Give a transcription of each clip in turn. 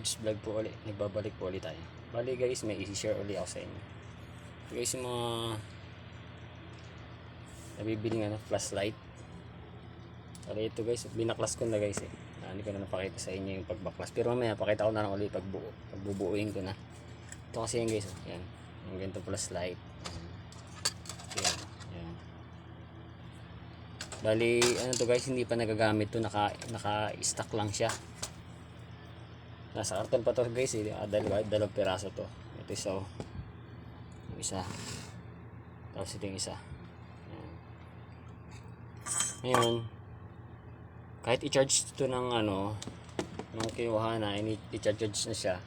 Mitch Vlog po ulit. Nagbabalik po ulit tayo. Bali guys, may i-share ulit ako sa inyo. Guys, yung mga nabibiling flashlight. Bali ito guys, binaklas ko na guys eh. Hindi ko na napakita sa inyo yung pagbaklas. Pero mamaya pakita ko na lang ulit pagbubuuin ko na. Ito kasi yung guys, yan. Yung ganito flashlight. Yan. Yan. Bali, ano to guys, hindi pa nagagamit to, naka-stock lang siya. Nasa karton pa to guys, dalawang piraso to. Ito isa, yung isa. Tapos ito yung isa. Ayan. Ngayon, kahit i-charge ito ng nung kinuha na, i-charge na siya.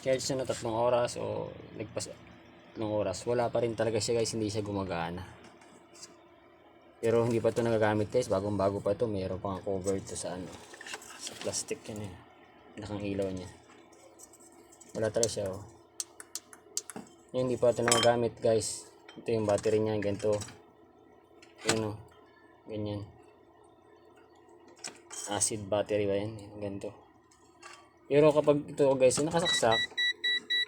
Charge na 3 oras o nagpas 3 oras, wala pa rin talaga siya guys, hindi siya gumagana. Pero hindi pa ito nagagamit guys, bagong bago pa ito, mayroon pang cover ito sa sa plastic yan eh. Nakang ilaw niya, wala talaga siya oh. Yun, hindi pa ito nagagamit guys. Ito yung battery niya, ganito yun oh, ganyan, acid battery ba yan, ganito. Pero kapag ito guys nakasaksak,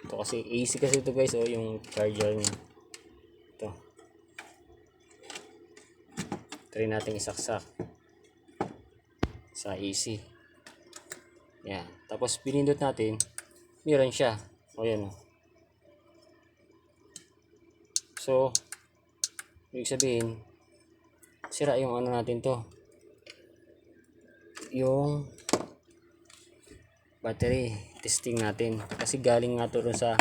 ito kasi AC kasi ito guys oh, yung charger niya ito. Try natin isaksak sa AC. Yan. Tapos pinindot natin, meron siya. O yan o. So, ibig sabihin, sira yung natin to. Yung battery testing natin. Kasi galing nga to sa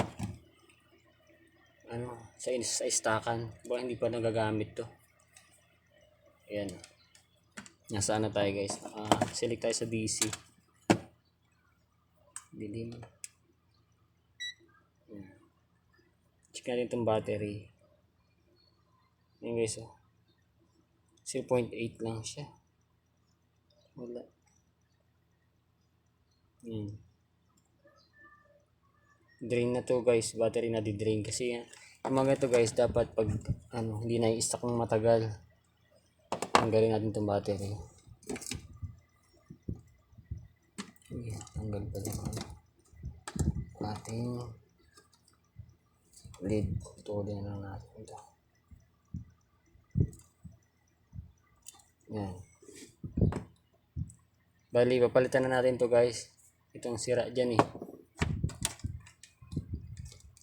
sa istakan. Baka hindi pa nagagamit to. Ayan. Nasaan na tayo guys? Select tayo sa DC. Dilim. Check natin itong battery. Ayan guys oh. 0.8 lang siya. Wala. Drain na to guys. Battery na di-drain. Kasi yung mga ito guys, dapat pag hindi na i-stock ng matagal, tanggalin natin itong battery. Tanggal pa din ating lid. Tuloy na lang natin ito. Yan. Bali, papalitan na natin to guys. Itong sira dyan eh.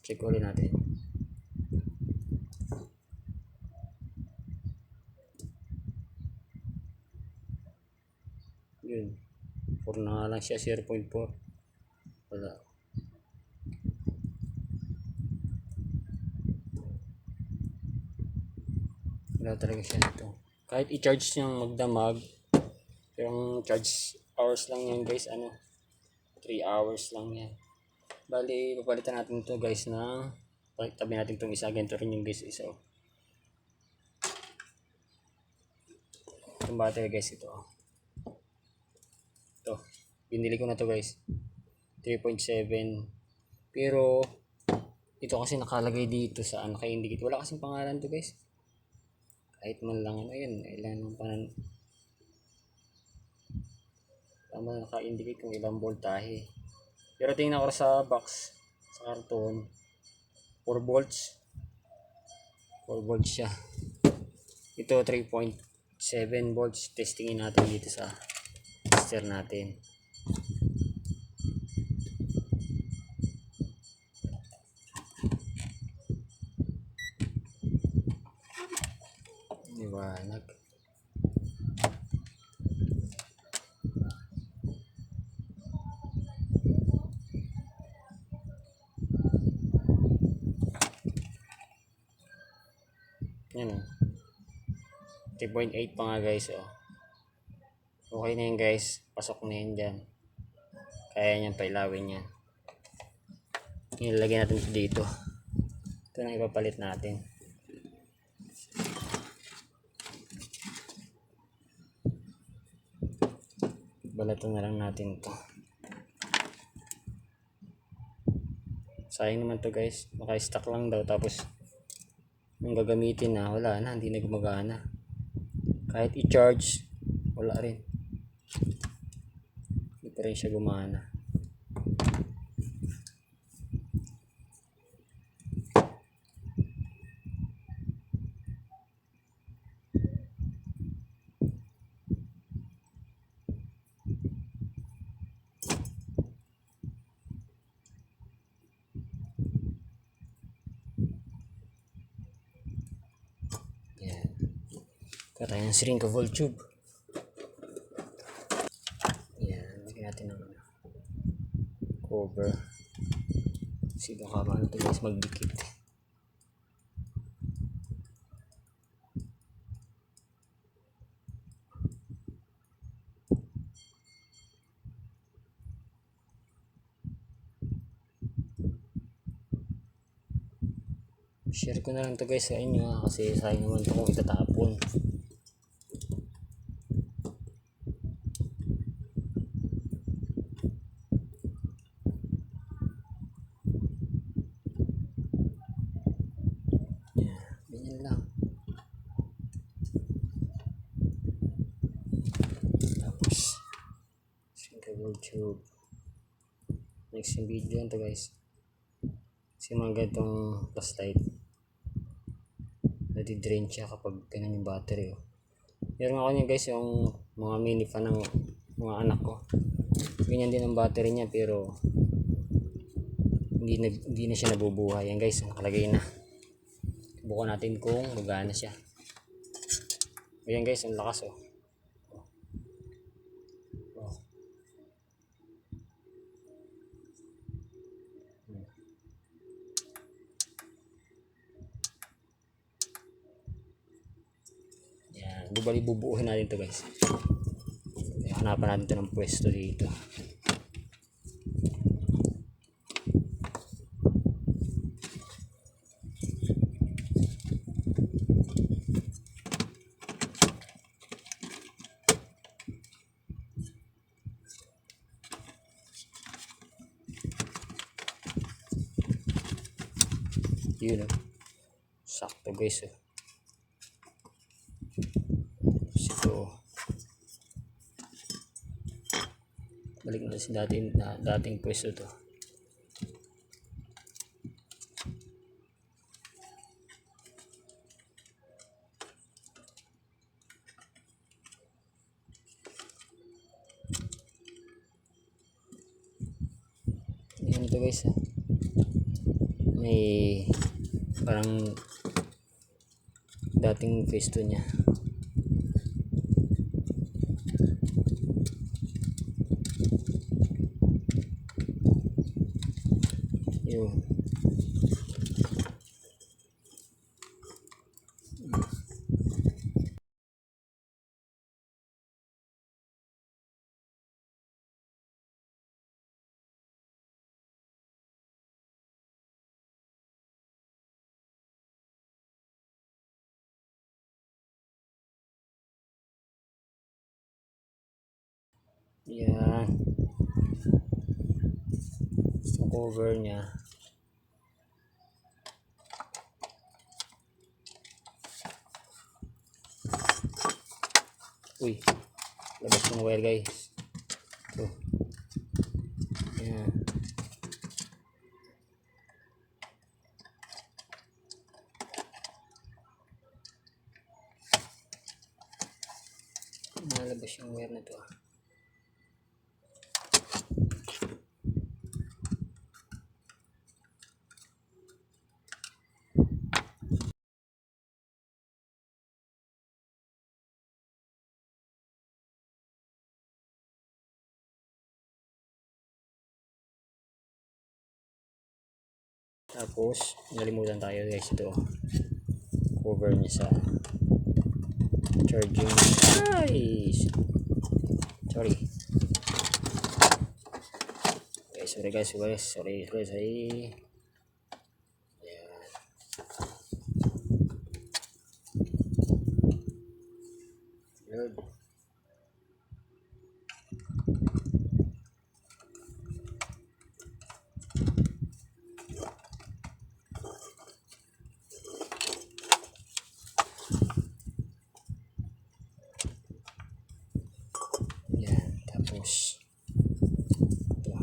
Check ulit natin. Yun. 4 na lang siya, 0.4. Wala. Wala talaga siya ito. Kahit i-charge niyang magdamag, yung charge hours lang yan guys, 3 hours lang yan. Bali, papalitan natin ito guys na tabi natin itong isa. Ganito rin yung guys isa. Itong battery guys, ito. Ito, binili ko na to guys, 3.7. pero ito kasi nakalagay dito sa naka-indicate, wala kasing pangalan to guys, kahit man lang ayun, ilan ng tama naka-indicate kung ilang voltahe. Pero tingnan ko sa box, sa karton, 4 volts 4 volts siya. Ito 3.7 volts. Testingin natin dito sa tester natin. Liwanag. Yan o. 3.8 pa nga guys oh. Okay na yun guys. Pasok na yun dyan. Kaya nyan pailawin yan. Nilagay natin dito. Ito na ipapalit natin. Balatan na lang natin to. Sayang naman to guys. Naka-stock lang daw. Tapos nung gagamitin na, wala na. Hindi na gumagana. Kahit i-charge, wala rin. Hindi pa rin siya gumana. Kuha tayo ng syringe of tube. Yan, lagyan natin ng cover. Kasi baka ano ito guys, magdikit. Share ko na lang to guys sa inyo kasi sayang naman ito kung itatapon. Ganyan lang. Tapos single tube. Next yung video nito guys. Kasi mga ganitong flashlight nadi-drain siya kapag ganun yung battery. Meron ako niya guys yung mga mini fan ng mga anak ko. Ganyan din ang battery niya pero hindi na siya nabubuhay. Yan guys, nakalagay na. Subukan natin kung gagana siya. Ayan guys, ang lakas oh. Yan, bubali bubuuhin natin to guys. Hanapan natin to ng pwesto dito. Yun oh. Sakto guys oh. So balik na sa dating pwesto to. Yan ito guys oh. May parang dating pwesto niya. Yun. Yan. Yung cover niya. Uy. Labas yung wire guys. Ito. Yan. Nalabas yung wire na to. Tapos, nalimutan tayo guys ito. Cover niya sa charging. Ay! Sorry. Okay, sorry guys. Sorry. Ayan. Good. Tapos ito.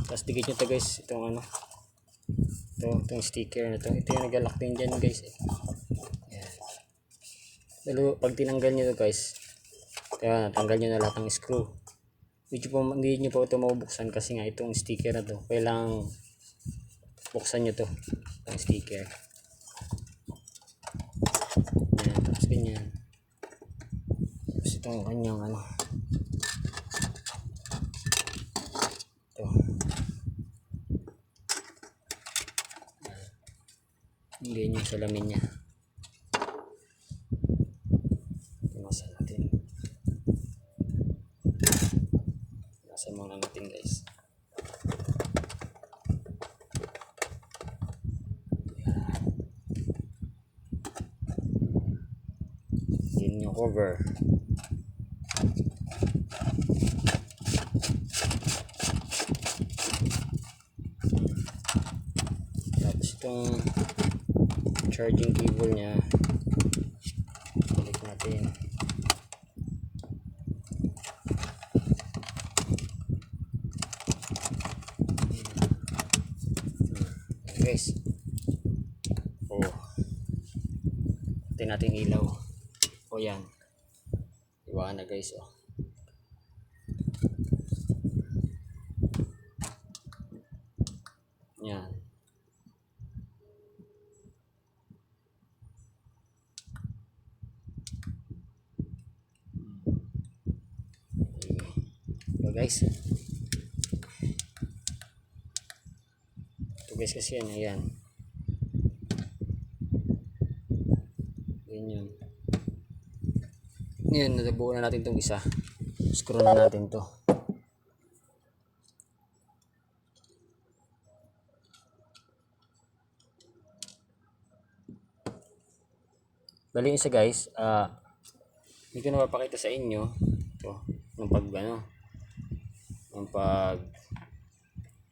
Tapos dikit nyo to guys, itong itong sticker na to. Ito yung nag-lock din dyan guys eh. Yan. Lalo pag tinanggal nyo to guys, tanggal nyo na lahat ng screw. Hindi nyo po ito mabubuksan kasi nga itong sticker na to kailangang buksan nyo to. Ang sticker. Ayan, tapos ganyan. Tapos itong kanyang ano. Ito. Ganyan yung salamin niya. Nasa natin. Nasa muna natin guys. Yan yung cover. Tapos itong charging cable niya, balik natin. Guys, pati natin ilaw. Yan, iwan na guys. Yan. So guys, ito guys kasi yan, ayan. Ganyan. Ngayon, natabuo na natin itong isa. Screw na natin to. Bali isa guys, hindi ko na mapakita sa inyo ito, nung pag ano, nung pag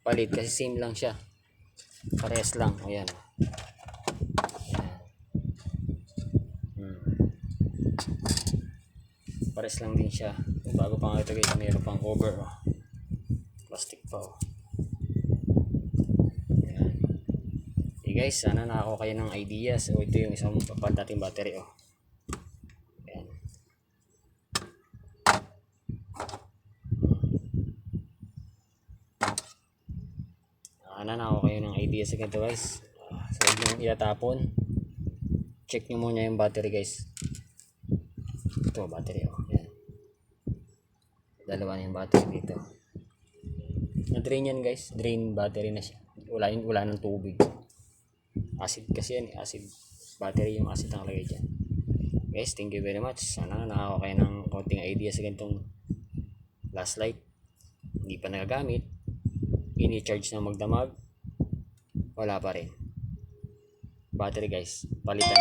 palit kasi same lang siya. Parehas lang, ayan. Pares lang din siya. Bago pa nga ito guys, mayroon pang cover. Plastic pa. Ayan. Okay guys, sana nakakuha kayo ng ideas. Ito yung isang papad natin battery. Ayan. Sana nakakuha kayo ng ideas sa ganito guys. So huwag nyo itatapon. Check nyo muna yung battery guys. Ito battery. Ayan. Dalawa na yung battery dito. Na-drain yan guys. Drain battery na siya. Wala ng tubig. Acid kasi yan. Acid. Battery yung acid na nakalagay dyan. Guys, thank you very much. Sana nakakawa kayo ng konting idea sa ganitong flashlight. Hindi pa nagagamit. Ini-charge na magdamag. Wala pa rin. Battery guys. Palitan.